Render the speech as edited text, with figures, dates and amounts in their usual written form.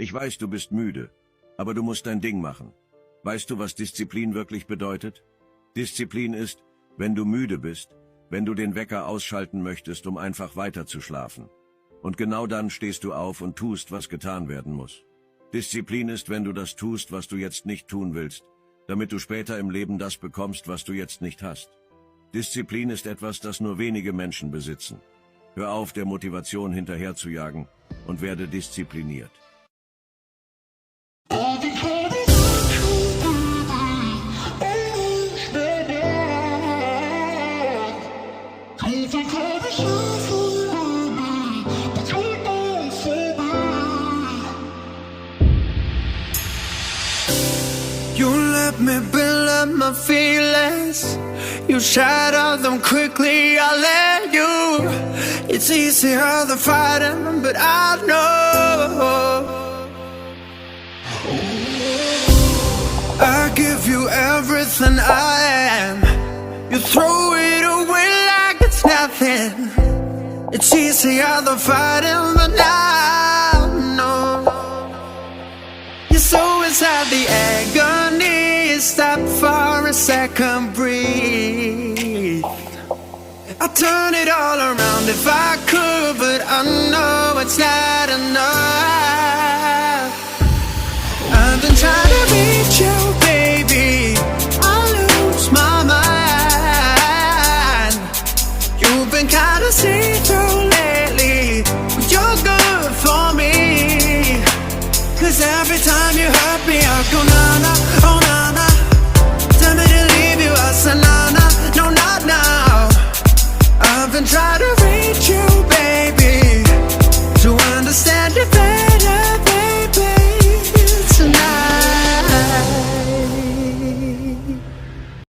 Ich weiß, du bist müde, aber du musst dein Ding machen. Weißt du, was Disziplin wirklich bedeutet? Disziplin ist, wenn du müde bist, wenn du den Wecker ausschalten möchtest, um einfach weiter zu schlafen. Und genau dann stehst du auf und tust, was getan werden muss. Disziplin ist, wenn du das tust, was du jetzt nicht tun willst, damit du später im Leben das bekommst, was du jetzt nicht hast. Disziplin ist etwas, das nur wenige Menschen besitzen. Hör auf, der Motivation hinterherzujagen und werde diszipliniert. You let me build up my feelings. You shatter them quickly, I let you. It's easier than fighting, but I know I give you everything I am. You throw it away like it's nothing. It's easier than fighting, but I know you're so inside the agony. Stop for a second, breathe. I'd turn it all around if I could, but I know it's not enough. I've been trying to reach you, baby. I lose my mind. You've been kinda see-through lately, but you're good for me. 'Cause every time you hurt me, I go na-na, oh na.